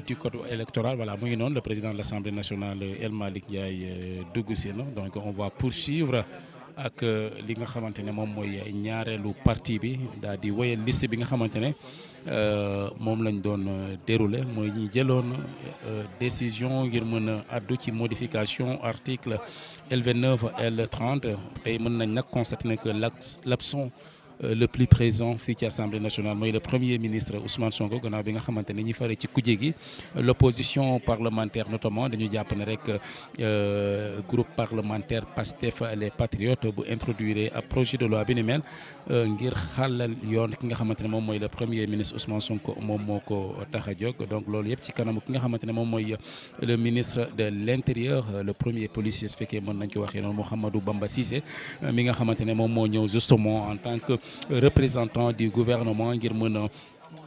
du code électoral voilà mu ngi noonu le président de l'Assemblée nationale El Malick Ndiaye dugg si na donc on va poursuivre ak li nga xamante ne moom mooy ñaareelu parti bi daal di wéyal liste bi nga xamante ne moom lañ doon dérouler mooy ñi jëloon décision ngir mën a addu ci modification article L29 L30 tey mën nañ nag constater ne que l'absent le plus présent fii ci assemblée nationale mooy le premier ministre Ousmane Sonko gannaaw bi nga xamante ne ñi fare ci kujje gi l'opposition parlementaire notamment dañu jàpp ne rek groupe parlementaire Pastef les patriotes bu introduire ab projet de loi bi ni mel ngir xàllal yoon ki nga xamante ne moom mooy le premier ministre Ousmane Sonko moom moo ko tax a jóg donc loolu yëpp ci kanamu ki nga xamante ne moom mooy le ministre de l'intérieur le premier policier su fekkee mën nañ ko waxee noonu Mouhamadou Bamba Cissé mi nga xamante ne moom moo ñëw justement en tant que représentant du gouvernement ngir mën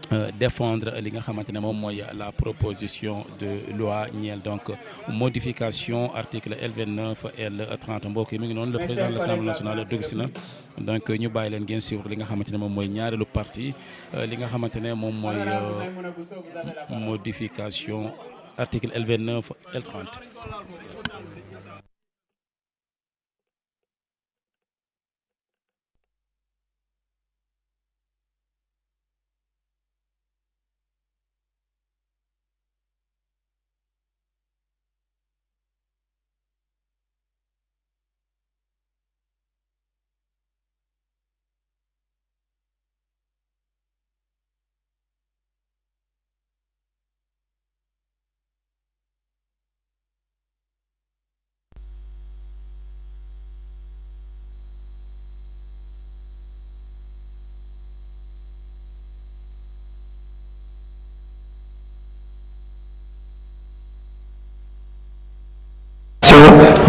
a défendre li nga xamante ne moom mooy la proposition de loi ñeel donc modification article L29 L30 mbokk yi mi ngi noonu le président de l'Assemblée nationale dugg si na donc ñu bàyyi leen ngeen suivre li nga xamante ne moom mooy ñaareelu partie li nga xamante ne moom mooy modification article L29 L30.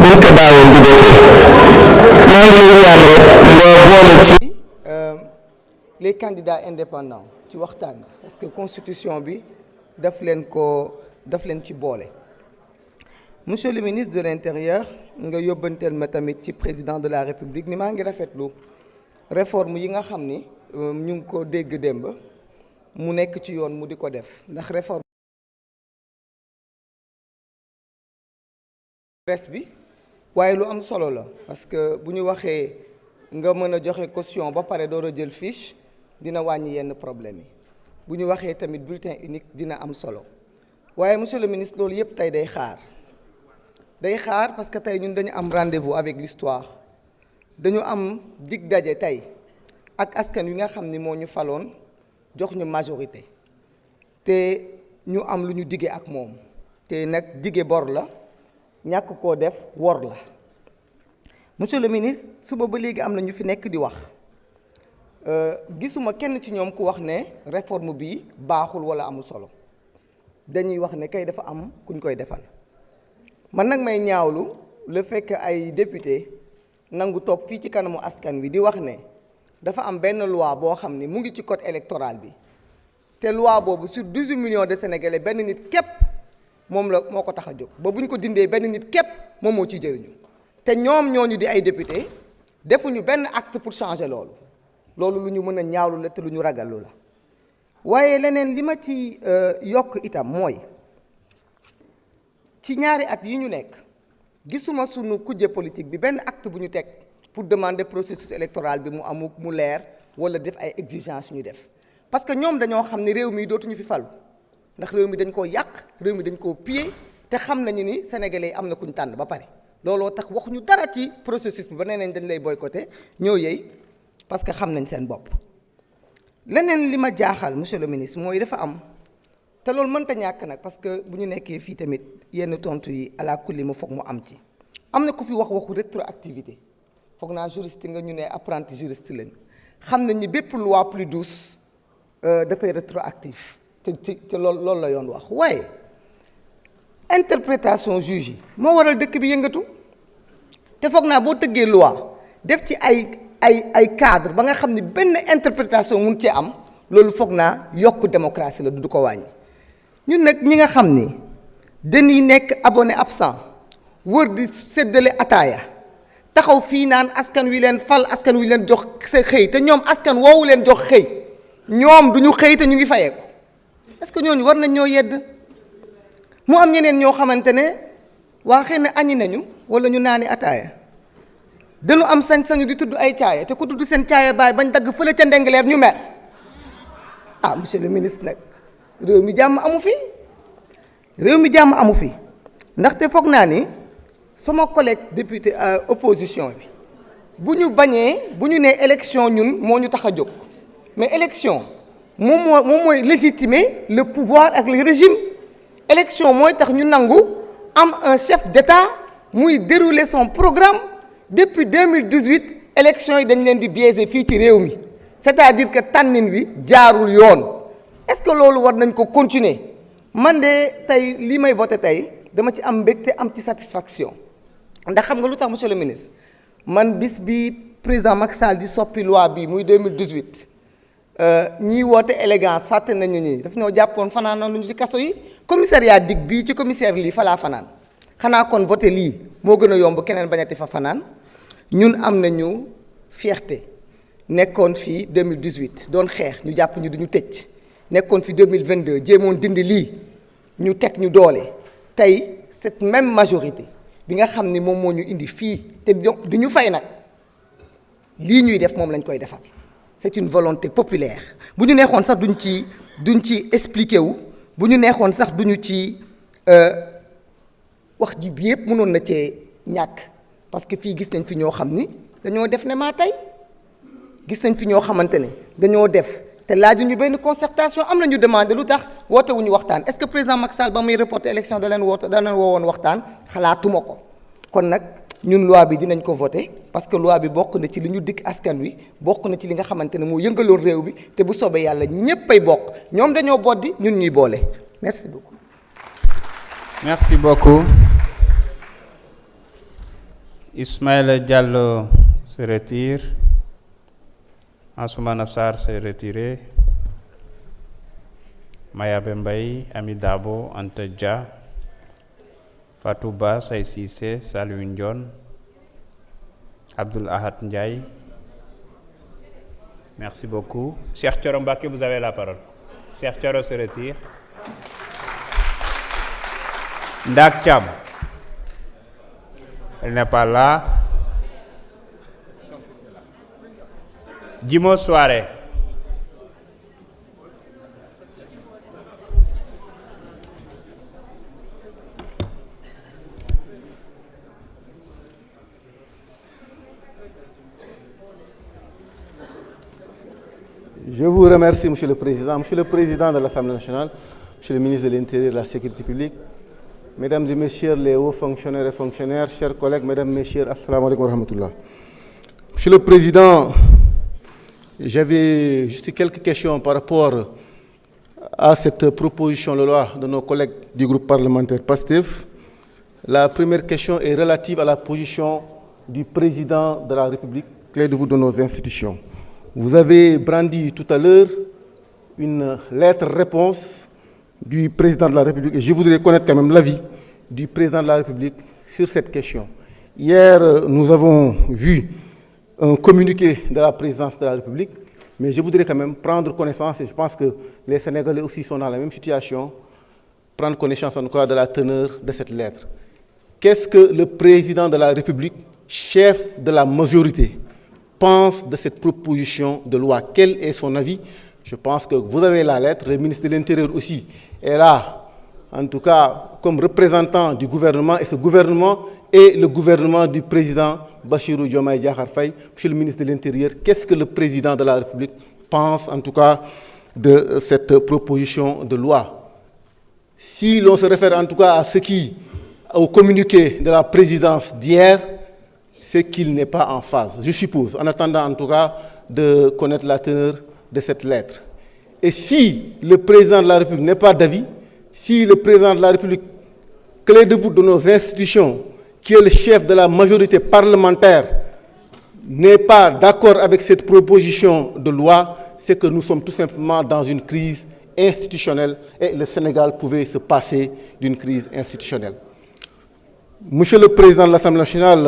buñ ko daawoon di defee maa ngi lay ñaan rek nga boole ci les candidats indépendants ci waxtaan parce que constitution bi daf leen ci boole. Monsieur le ministre de l'Intérieur nga yóbbanteel ma tamit ci président de la République ni maa ngi rafetlu réforme yi nga xam ni ñu ngi ko dégg démb mu nekk ci yoon mu di ko def ndax réforme presse bi waaye lu am solo la parce que bu ñu waxee nga mën a joxe caution ba pare door a jël fiche dina wàññi yenn problème yi bu ñu waxee tamit bulletin unique dina am solo waaye monsieur le ministre loolu yëpp tey day xaar parce que tey ñun dañu am rendez-vous avec l'histoire dañu am dig daje tey ak askan wi nga xam ni moo ñu faloon jox ñu majorité te ñu am lu ñu dige ak moom te nag dige bor la ñàkk koo def wor la monsieur le ministre suba ba léegi am na ñu fi nekk di wax gisuma kenn ci ñoom ku wax ne réforme bi baaxul walla amul solo dañuy wax ne kay dafa am kuñ koy defal man nag may ñaawlu le fait que ay député nangu toog fii ci kanamu askan wi di wax ne dafa am benn loi boo xam ni mu ngi ci code électoral bi te loi boobu sur 18 millions de sénégalais benn nit képp moom la moo ko tax a jóg ba bu ñu ko dindee benn nit képp moom moo ciy jëriñu te ñoom ñooñu di ay député defuñu benn acte pour changer loolu lu ñu mën a ñaawlu la te lu ñu ragallu la waaye leneen li ma ci yokk itam mooy ci ñaari at yi ñu nekk gisuma sunu kujje politique bi benn acte bu ñu teg pour demander processus électoral bi mu leer wala def ay exigences ñu def parce que ñoom dañoo xam ne réew mi dootuñu fi falu ndax réew mi dañ koo yàq réew mi dañ koo piller te xam nañu ni sénégalais yi am na kuñ tànn ba pare looloo tax waxuñu dara ci processus bi ba nee nañ dañ lay boycotter ñoo yey parce que xam nañ seen bopp. leneen li ma jaaxal monsieur le ministre mooy dafa am te loolu mënta ñàkk nag parce que bu ñu nekkee fii tamit yenn tontu yi ala kulli ma foog mu am ci am na ku fi waxu rétroactivité foog naa juriste nga ñu ne apprenti juriste lañ xam nañ ni bépp loi plus douce dafay rétroactif te loolu la yoon wax waaye interprétation juge yi moo waral dëkk bi yëngatu te foog naa boo tëggee loi def ci ay cadre ba nga xam ni benn interprétation mun cee am loolu foog naa yokk démocratie la du ko wàññi ñun nag ñi nga xam ni dañuy nekk abonné absent wër di séddale ataaya taxaw fii naan askan wi leen fal askan wi leen jox sa xëy te ñoom askan woowu leen jox xëy ñoom du ñu xëy te ñu ngi fayeeku est-ce que ñooñu war nañ ñoo yedd mu am ñeneen ñoo xamante ne waa xëy na añi nañu wala ñu naani ataaya dañu am sañ-sañu di tudd ay caaya te ku tudd seen caaya baay bañ dagg fële ca Ndengleer ñu mer ah monsieur le ministre nag réew mi jàmm amu fi réew mi jàmm amu fi ndaxte foog naa ni sama collègue député opposition bi bu ñu bañee bu ñu nee élection ñun moo ñu tax a jóg mais élection moom mooy légitimer le pouvoir ak le régime élection mooy tax ñu nangu am un chef d'État muy dérouler son programme depuis 2018 élection yi dañ leen di biaiser fii ci réew mi c'est-à-dire que tànnin wi jaarul yoon est-ce que loolu war nañ ko continuer man de tey lii may voté tey dama ci am mbégte am ci satisfaction ndax xam nga lu tax monsieur le ministre man bis bi président Macky Sall di soppi loi bi muy 2018 ñiy woote élégance fàtte nañu ñi daf ñoo jàppoon fanaan nañu ci kaso yi commissariat dig bii ci commissaire lii falaa fanaan xanaa kon voté lii moo gën a yomb keneen bañati fa fanaan ñun am nañu fierté nekkoon fii 2018 doon xeex ñu jàpp ñu duñu tëj nekkoon fi 2022 jéemoon dindi lii ñu teg ñu doole tey cette même majorité bi nga xam ni moom moo ñu indi fii te du ñu fay nag lii ñuy def moom lañ koy defal c'est une volonté populaire bu ñu neexoon sax duñ ci expliquer wu bu ñu neexoon sax duñu ci wax ji bi yëpp mënoon na cee ñàkk parce que fii gis nañ fi ñoo xam ni dañoo def ne maa tey gis nañ fi ñoo xamante ne dañoo def te laajuñu benn concertation am na ñu demandé lu tax woote wuñu waxtaan est-ce que président Macky Sall ba muy reporter élection da leen woowoon waxtaan xalaatuma ko kon nag ñun loi bi dinañ ko voter parce que loi bi bokk na ci li ñu dikk askan wi bokk na ci li nga xamante ne moo yëngaloon réew bi te bu soobee yàlla ñépp ay bokk ñoom dañoo boddi ñun ñuy boole merci beaucoup. Merci beaucoup. Ismaïla Diallo se retire. Ansoumana Sarr s'est retiré. Mayabe Mbaye, Ami Dabo, Anta Dia, Fatou Ba, Say Cissé, Saliou Ndione, Abdoul Ahad Ndiaye. Merci beaucoup. Cheikh Thioro Mbacké, vous avez la parole. Cheikh Thioro se retire. Ndak Thiam. Elle n'est pas là. Djimo Souaré. Je vous remercie, Monsieur le Président de l'Assemblée nationale, Monsieur le ministre de l'Intérieur et de la Sécurité publique, Mesdames et Messieurs les hauts fonctionnaires et fonctionnaires, chers collègues, Mesdames, Messieurs, assalamu alaikum wa rahmatullah. Monsieur le Président, j'avais juste quelques questions par rapport à cette proposition de loi de nos collègues du groupe parlementaire PASTEF. La première question est relative à la position du Président de la République, clé de voûte de nos institutions. Vous avez brandi tout à l'heure une lettre-réponse du Président de la République et je voudrais connaître quand même l'avis du Président de la République sur cette question. Hier, nous avons vu un communiqué de la Présidence de la République, mais je voudrais quand même prendre connaissance, et je pense que les Sénégalais aussi sont dans la même situation, prendre connaissance en tout cas de la teneur de cette lettre. Qu'est-ce que le Président de la République, chef de la majorité, pense de cette proposition de loi? Quel est son avis? Je pense que vous avez la lettre, le ministre de l'Intérieur aussi est là, en tout cas comme représentant du gouvernement, et ce gouvernement est le gouvernement du président Bassirou Diomaye Diakhar Faye. Monsieur le ministre de l'Intérieur, qu'est-ce que le président de la République pense en tout cas de cette proposition de loi? Si l'on se réfère en tout cas au communiqué de la présidence d'hier, c'est qu'il n'est pas en phase, je suppose, en attendant en tout cas de connaître la teneur de cette lettre. Et si le président de la République n'est pas d'avis, si le président de la République, clé de voûte de nos institutions, qui est le chef de la majorité parlementaire, n'est pas d'accord avec cette proposition de loi, c'est que nous sommes tout simplement dans une crise institutionnelle et le Sénégal pouvait se passer d'une crise institutionnelle. Monsieur le Président de l'Assemblée nationale,